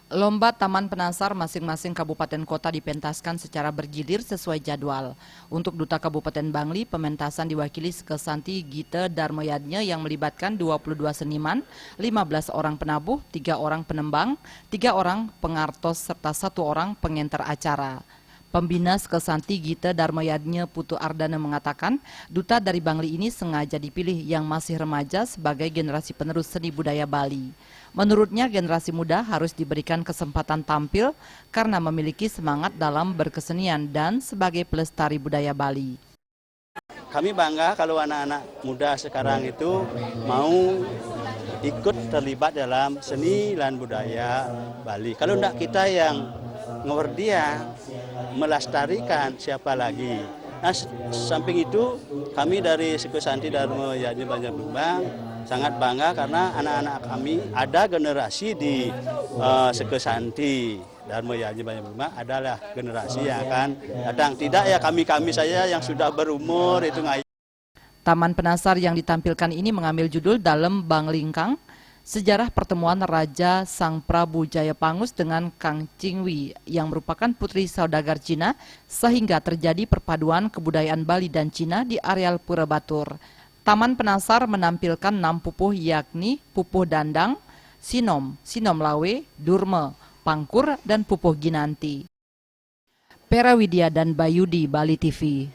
Lomba Taman Penasar masing-masing kabupaten kota dipentaskan secara bergilir sesuai jadwal. Untuk Duta Kabupaten Bangli, pementasan diwakili Sekesanti Gita Darmoyadnya yang melibatkan 22 seniman, 15 orang penabuh, 3 orang penembang, 3 orang pengartos, serta 1 orang pengantar acara. Pembina Sekesanti Gita Darmoyadnya Putu Ardana mengatakan, duta dari Bangli ini sengaja dipilih yang masih remaja sebagai generasi penerus seni budaya Bali. Menurutnya generasi muda harus diberikan kesempatan tampil karena memiliki semangat dalam berkesenian dan sebagai pelestari budaya Bali. Kami bangga kalau anak-anak muda sekarang itu mau ikut terlibat dalam seni dan budaya Bali. Kalau tidak kita yang ngewardia, melestarikan, siapa lagi. Nah, samping itu kami dari Sekesanti Darmoyadnya Banjarnegara sangat bangga karena anak-anak kami ada generasi di Sekesanti Darmoyadnya Banjarnegara adalah generasi yang akan datang. Tidak ya kami-kami saya yang sudah berumur itu nggak. Taman Penasar yang ditampilkan ini mengambil judul Dalem Banglingkang, sejarah pertemuan Raja Sang Prabu Jayapangus dengan Kang Cingwi yang merupakan putri saudagar Cina sehingga terjadi perpaduan kebudayaan Bali dan Cina di areal Pura Batur. Taman Penasar menampilkan 6 pupuh yakni pupuh dandang, sinom, sinom lawe, durme, pangkur, dan pupuh ginanti. Pera Widya dan Bayudi, Bali TV.